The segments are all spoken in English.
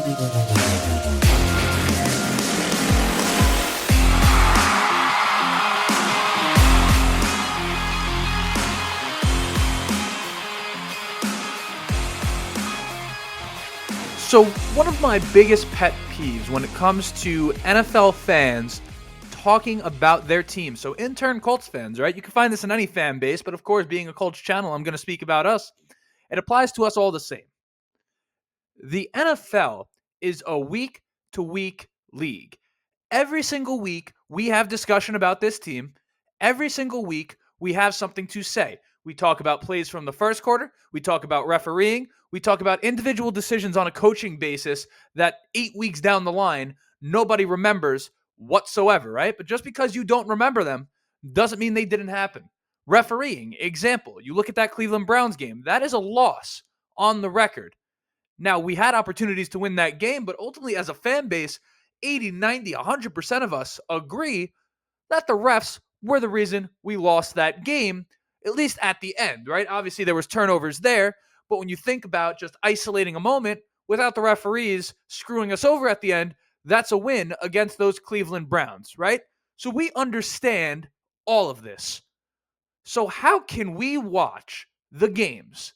So, one of my biggest pet peeves when it comes to NFL fans talking about their team. So, in turn, Colts fans, right? You can find this in any fan base, but of course, being a Colts channel, I'm going to speak about us. It applies to us all the same. The NFL is a week to week league. Every single week, we have discussion about this team. Every single week, we have something to say. We talk about plays from the first quarter. We talk about refereeing. We talk about individual decisions on a coaching basis that 8 weeks down the line, nobody remembers whatsoever, right? But just because you don't remember them doesn't mean they didn't happen. Refereeing, example, you look at that Cleveland Browns game. That is a loss on the record. Now, we had opportunities to win that game, but ultimately, as a fan base, 80, 90, 100% of us agree that the refs were the reason we lost that game, at least at the end, right? Obviously, there was turnovers there, but when you think about just isolating a moment without the referees screwing us over at the end, that's a win against those Cleveland Browns, right? So we understand all of this. So how can we watch the games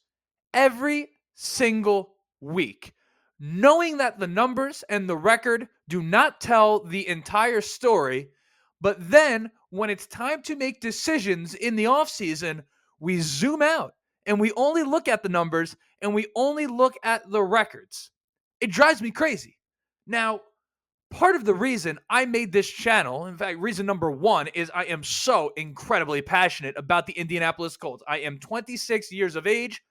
every single week, knowing that the numbers and the record do not tell the entire story, but then when it's time to make decisions in the offseason, we zoom out and we only look at the numbers and we only look at the records? It drives me crazy. Now, part of the reason I made this channel, in fact, reason number one, is I am so incredibly passionate about the Indianapolis Colts. I am 26 years of age,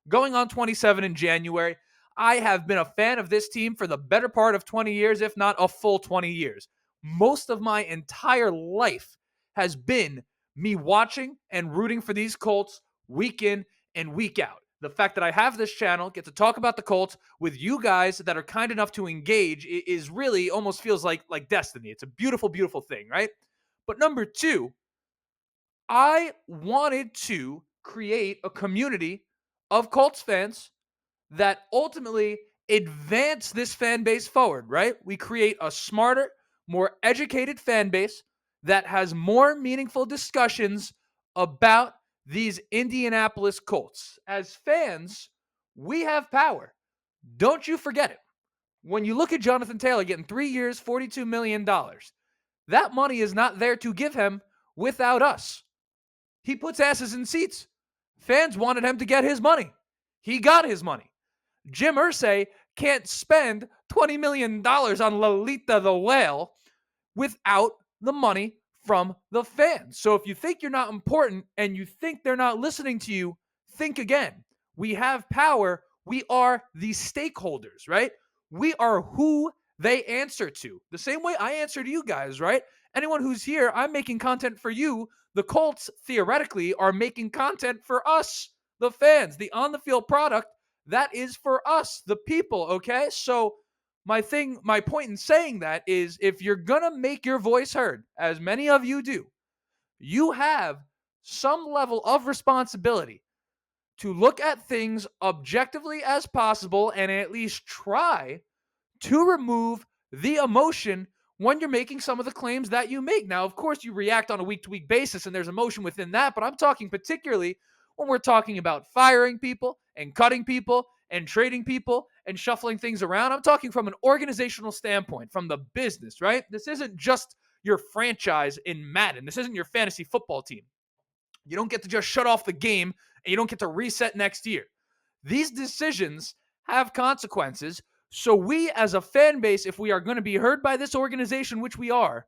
going on 27 in January. I have been a fan of this team for the better part of 20 years, if not a full 20 years. Most of my entire life has been me watching and rooting for these Colts week in and week out. The fact that I have this channel, get to talk about the Colts with you guys that are kind enough to engage is really almost feels like destiny. It's a beautiful, beautiful thing, right? But number two, I wanted to create a community of Colts fans that ultimately advance this fan base forward, right? We create a smarter, more educated fan base that has more meaningful discussions about these Indianapolis Colts. As fans, we have power. Don't you forget it. When you look at Jonathon Taylor getting 3 years, $42 million, that money is not there to give him without us. He puts asses in seats. Fans wanted him to get his money. He got his money. Jim Irsay can't spend $20 million on Lolita the Whale without the money from the fans. So if you think you're not important and you think they're not listening to you, think again. We have power. We are the stakeholders, right? We are who they answer to. The same way I answer to you guys, right? Anyone who's here, I'm making content for you. The Colts, theoretically, are making content for us, the fans. The on-the-field product, that is for us, the people, okay? So my point in saying that is, if you're going to make your voice heard, as many of you do, you have some level of responsibility to look at things objectively as possible and at least try to remove the emotion when you're making some of the claims that you make. Now, of course, you react on a week-to-week basis and there's emotion within that, but I'm talking particularly when we're talking about firing people and cutting people and trading people and shuffling things around. I'm talking from an organizational standpoint, from the business, right? This isn't just your franchise in Madden. This isn't your fantasy football team. You don't get to just shut off the game and you don't get to reset next year. These decisions have consequences. So we as a fan base, if we are going to be heard by this organization, which we are,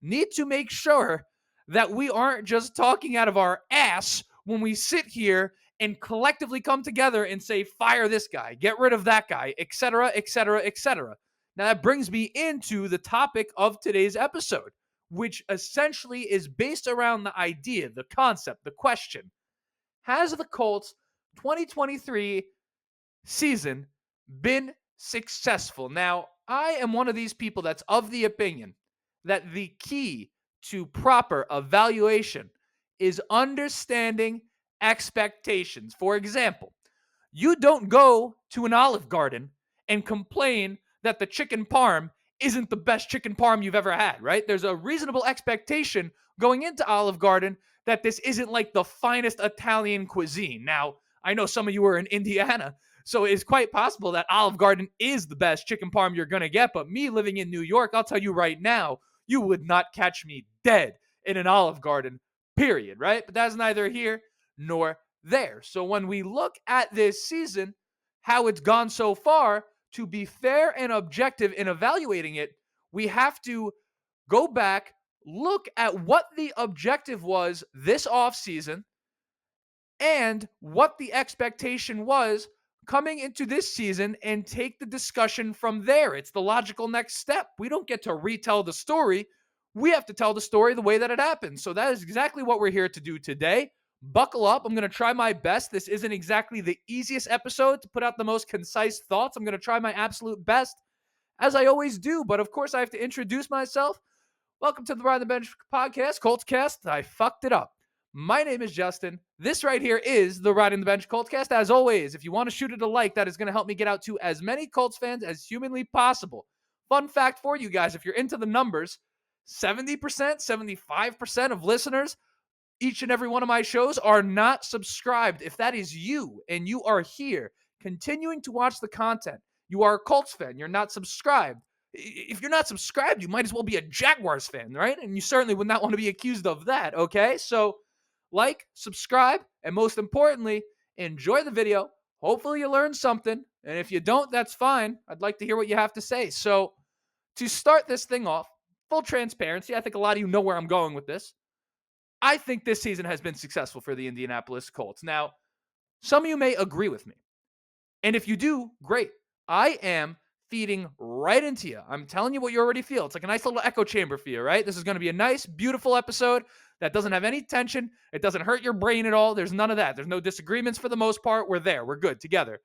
need to make sure that we aren't just talking out of our ass when we sit here and collectively come together and say, fire this guy, get rid of that guy, etc., etc., etc. Now that brings me into the topic of today's episode, which essentially is based around the idea, the concept, the question: has the Colts 2023 season been successful? Now, I am one of these people that's of the opinion that the key to proper evaluation is understanding expectations. For example, you don't go to an Olive Garden and complain that the chicken parm isn't the best chicken parm you've ever had, right? There's a reasonable expectation going into Olive Garden that this isn't like the finest Italian cuisine. Now, I know some of you are in Indiana, so it's quite possible that Olive Garden is the best chicken parm you're going to get. But me living in New York, I'll tell you right now, you would not catch me dead in an Olive Garden, period, right? But that's neither here nor there. So when we look at this season, how it's gone so far, to be fair and objective in evaluating it, we have to go back, look at what the objective was this offseason and what the expectation was coming into this season and take the discussion from there. It's the logical next step. We don't get to retell the story. We have to tell the story the way that it happened. So that is exactly what we're here to do today. Buckle up. I'm going to try my best. This isn't exactly the easiest episode to put out the most concise thoughts. I'm going to try my absolute best, as I always do. But of course, I have to introduce myself. Welcome to the Ride the Bench podcast, Colts Cast. I fucked it up. My name is Justin. This right here is the Riding the Bench Colts Cast. As always, if you want to shoot it a like, that is going to help me get out to as many Colts fans as humanly possible. Fun fact for you guys, if you're into the numbers, 70%, 75% of listeners, each and every one of my shows, are not subscribed. If that is you and you are here continuing to watch the content, you are a Colts fan, you're not subscribed. If you're not subscribed, you might as well be a Jaguars fan, right? And you certainly would not want to be accused of that, okay? So like, subscribe, and most importantly, enjoy the video. Hopefully you learned something. And if you don't, that's fine. I'd like to hear what you have to say. So to start this thing off, full transparency, I think a lot of you know where I'm going with this. I think this season has been successful for the Indianapolis Colts. Now, some of you may agree with me. And if you do, great. I am feeding right into you. I'm telling you what you already feel. It's like a nice little echo chamber for you, right? This is going to be a nice, beautiful episode that doesn't have any tension. It doesn't hurt your brain at all. There's none of that. There's no disagreements for the most part. We're there. We're good together.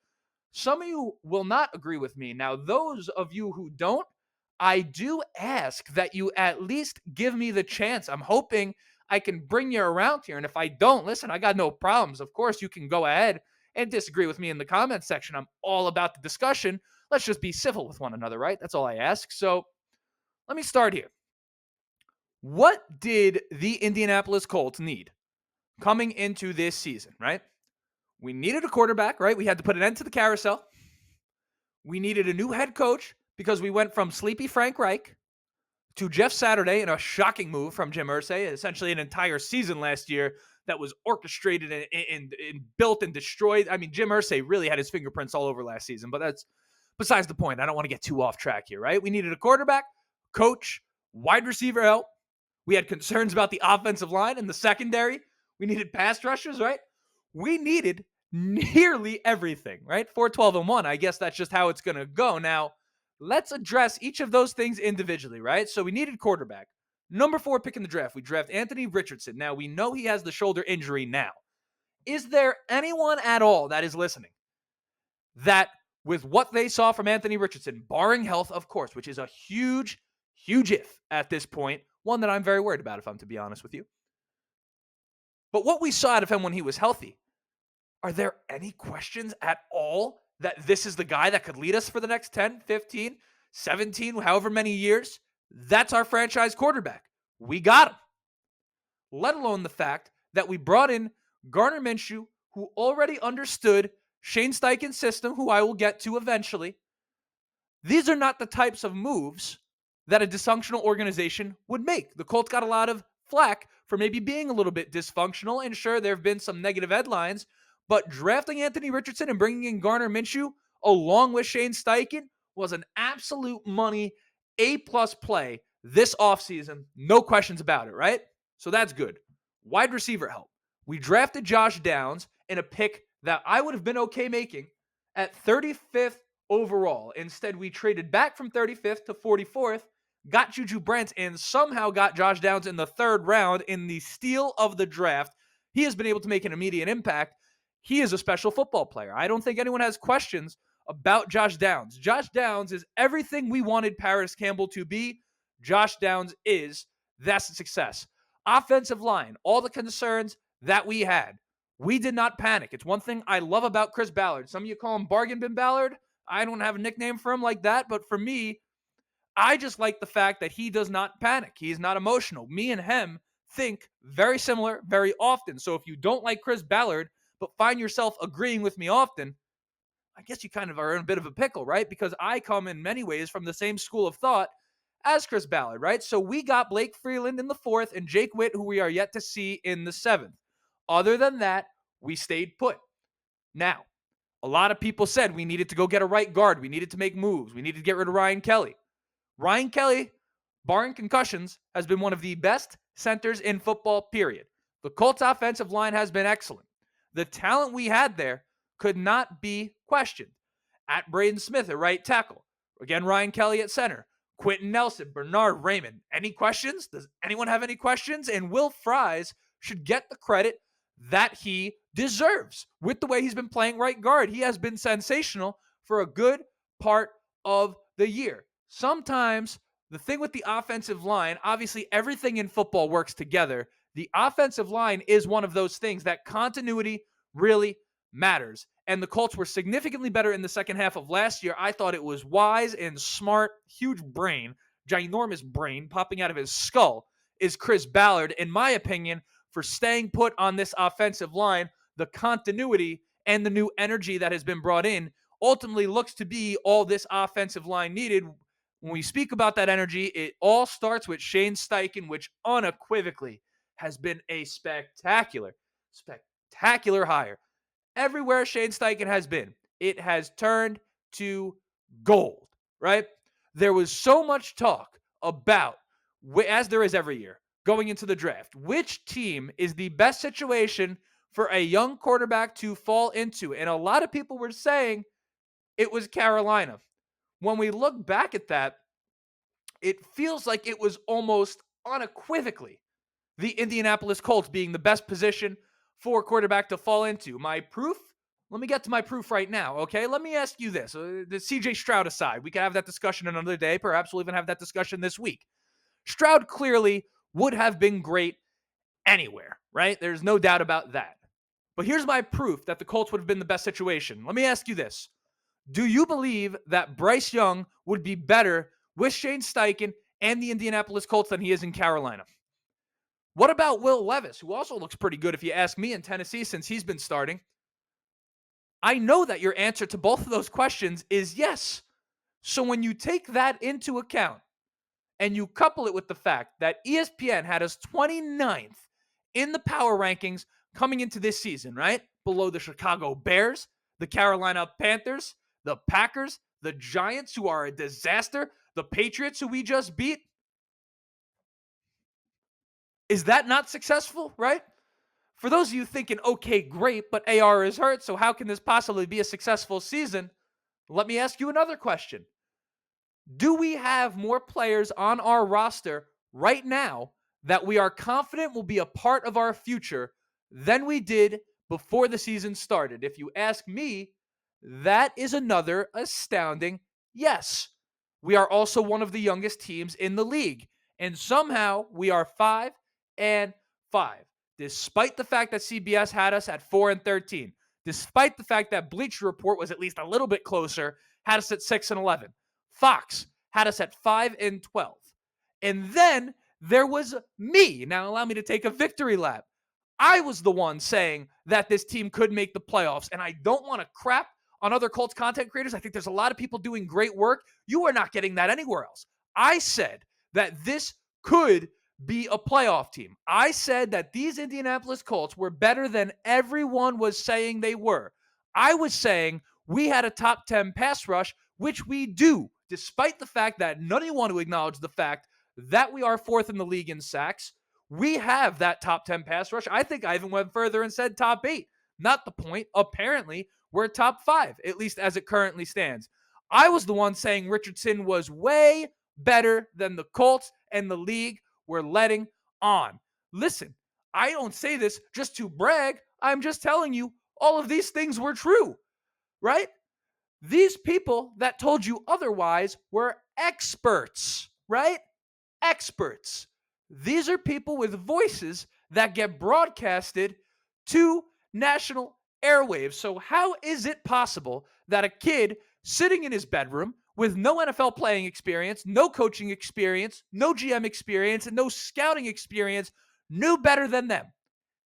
Some of you will not agree with me. Now, those of you who don't, I do ask that you at least give me the chance. I'm hoping I can bring you around here. And if I don't, listen, I got no problems. Of course, you can go ahead and disagree with me in the comments section. I'm all about the discussion. Let's just be civil with one another, right? That's all I ask. So let me start here. What did the Indianapolis Colts need coming into this season, right? We needed a quarterback, right? We had to put an end to the carousel. We needed a new head coach because we went from sleepy Frank Reich to Jeff Saturday in a shocking move from Jim Irsay, essentially an entire season last year that was orchestrated and built and destroyed. I mean, Jim Irsay really had his fingerprints all over last season, but that's besides the point. I don't want to get too off track here, right? We needed a quarterback, coach, wide receiver help. We had concerns about the offensive line and the secondary. We needed pass rushers, right? We needed nearly everything, right? 4-12-1. I guess that's just how it's going to go. Now, let's address each of those things individually, right? So we needed quarterback. Number 4 pick in the draft, we draft Anthony Richardson. Now, we know he has the shoulder injury now. Is there anyone at all that is listening that with what they saw from Anthony Richardson, barring health, of course, which is a huge, huge if at this point, one that I'm very worried about, if I'm to be honest with you. But what we saw out of him when he was healthy, are there any questions at all that this is the guy that could lead us for the next 10, 15, 17, however many years? That's our franchise quarterback. We got him. Let alone the fact that we brought in Gardner Minshew, who already understood Shane Steichen's system, who I will get to eventually. These are not the types of moves that a dysfunctional organization would make. The Colts got a lot of flack for maybe being a little bit dysfunctional, and sure, there have been some negative headlines, but drafting Anthony Richardson and bringing in Gardner Minshew along with Shane Steichen was an absolute money A-plus play this offseason. No questions about it, right? So that's good. Wide receiver help. We drafted Josh Downs in a pick that I would have been okay making at 35th overall. Instead, we traded back from 35th to 44th, got Juju Brents, and somehow got Josh Downs in the 3rd round in the steal of the draft. He has been able to make an immediate impact. He is a special football player. I don't think anyone has questions about Josh Downs. Josh Downs is everything we wanted Paris Campbell to be. Josh Downs is. That's a success. Offensive line, all the concerns that we had. We did not panic. It's one thing I love about Chris Ballard. Some of you call him Bargain Bin Ballard. I don't have a nickname for him like that, but for me, I just like the fact that he does not panic. He's not emotional. Me and him think very similar very often. So if you don't like Chris Ballard, but find yourself agreeing with me often, I guess you kind of are in a bit of a pickle, right? Because I come in many ways from the same school of thought as Chris Ballard, right? So we got Blake Freeland in the 4th and Jake Witt, who we are yet to see in the 7th. Other than that, we stayed put. Now, a lot of people said we needed to go get a right guard. We needed to make moves. We needed to get rid of Ryan Kelly. Ryan Kelly, barring concussions, has been one of the best centers in football, period. The Colts offensive line has been excellent. The talent we had there could not be questioned. At Braden Smith at right tackle. Again, Ryan Kelly at center. Quentin Nelson, Bernard Raymond. Any questions? Does anyone have any questions? And Will Fries should get the credit that he deserves with the way he's been playing right guard. He has been sensational for a good part of the year. Sometimes the thing with the offensive line, obviously everything in football works together. The offensive line is one of those things that continuity really matters. And the Colts were significantly better in the second half of last year. I thought it was wise and smart, huge brain, ginormous brain popping out of his skull is Chris Ballard, in my opinion, for staying put on this offensive line. The continuity and the new energy that has been brought in ultimately looks to be all this offensive line needed. When we speak about that energy, it all starts with Shane Steichen, which unequivocally has been a spectacular hire. Everywhere Shane Steichen has been, it has turned to gold, right? There was so much talk about, as there is every year, going into the draft, which team is the best situation for a young quarterback to fall into. And a lot of people were saying it was Carolina. When we look back at that, it feels like it was almost unequivocally the Indianapolis Colts being the best position for a quarterback to fall into. My proof? Let me get to my proof right now, okay? Let me ask you this. The CJ Stroud aside, we can have that discussion another day. Perhaps we'll even have that discussion this week. Stroud clearly would have been great anywhere, right? There's no doubt about that. But here's my proof that the Colts would have been the best situation. Let me ask you this. Do you believe that Bryce Young would be better with Shane Steichen and the Indianapolis Colts than he is in Carolina? What about Will Levis, who also looks pretty good if you ask me in Tennessee since he's been starting? I know that your answer to both of those questions is yes. So when you take that into account and you couple it with the fact that ESPN had us 29th in the power rankings coming into this season, right? Below the Chicago Bears, the Carolina Panthers, the Packers, the Giants, who are a disaster, the Patriots, who we just beat. Is that not successful, right? For those of you thinking, okay, great, but AR is hurt, so how can this possibly be a successful season? Let me ask you another question. Do we have more players on our roster right now that we are confident will be a part of our future than we did before the season started? If you ask me, that is another astounding yes. We are also one of the youngest teams in the league, and somehow we are 5-5, despite the fact that CBS had us at 4-13, despite the fact that Bleacher Report was at least a little bit closer, had us at 6-11. Fox had us at 5-12. And then there was me. Now allow me to take a victory lap. I was the one saying that this team could make the playoffs, and I don't want to crap on other Colts content creators. I think there's a lot of people doing great work. You are not getting that anywhere else. I said that this could be a playoff team. I said that these Indianapolis Colts were better than everyone was saying they were. I was saying we had a top 10 pass rush, which we do, despite the fact that none of you want to acknowledge the fact that we are 4th in the league in sacks. We have that top 10 pass rush. I think I even went further and said top 8. Not the point. Apparently, we're top 5, at least as it currently stands. I was the one saying Richardson was way better than the Colts and the league were letting on. Listen, I don't say this just to brag. I'm just telling you all of these things were true, right? These people that told you otherwise were experts, right? Experts. These are people with voices that get broadcasted to national airwaves. So how is it possible that a kid sitting in his bedroom with no NFL playing experience, no coaching experience, no GM experience, and no scouting experience, knew better than them.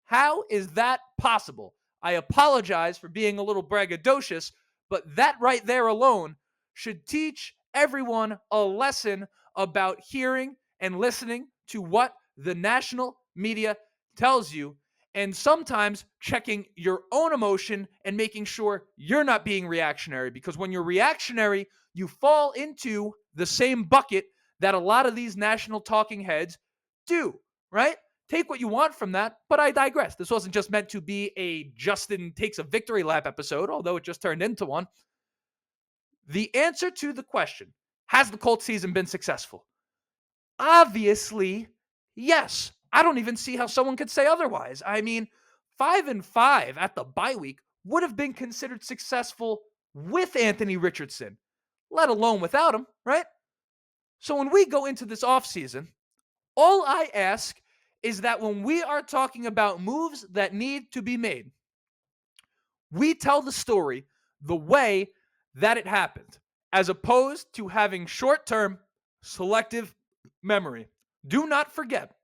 How is that possible? I apologize for being a little braggadocious, but that right there alone should teach everyone a lesson about hearing and listening to what the national media tells you, and sometimes checking your own emotion and making sure you're not being reactionary. Because when you're reactionary, you fall into the same bucket that a lot of these national talking heads do, right? Take what you want from that, but I digress. This wasn't just meant to be a Justin takes a victory lap episode, although it just turned into one. The answer to the question, has the Colts season been successful? Obviously, yes. I don't even see how someone could say otherwise. I mean, 5-5 at the bye week would have been considered successful with Anthony Richardson, let alone without him, right? So when we go into this offseason, all I ask is that when we are talking about moves that need to be made, we tell the story the way that it happened, as opposed to having short-term selective memory. Do not forget,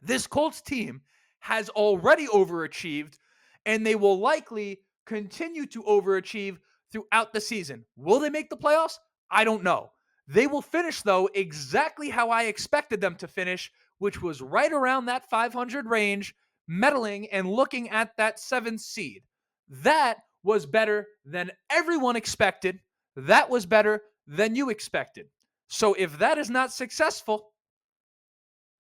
this Colts team has already overachieved, and they will likely continue to overachieve throughout the season. Will they make the playoffs? I don't know. They will finish, though, exactly how I expected them to finish, which was right around that 500 range, meddling and looking at that 7th seed. That was better than everyone expected. That was better than you expected. So if that is not successful,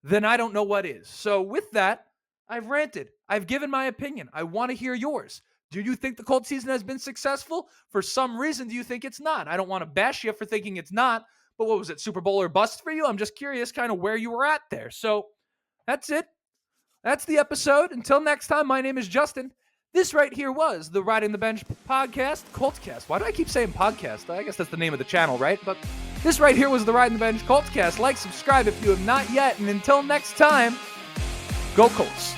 then I don't know what is. So with that, I've ranted. I've given my opinion. I want to hear yours. Do you think the Colts season has been successful? For some reason, do you think it's not? I don't want to bash you for thinking it's not, but what was it, Super Bowl or bust for you? I'm just curious kind of where you were at there. So that's it. That's the episode. Until next time, my name is Justin. This right here was the Riding the Bench podcast, Coltscast. Why do I keep saying podcast? I guess that's the name of the channel, right? But this right here was the Riding the Bench Coltscast. Like, subscribe if you have not yet. And until next time, go Colts.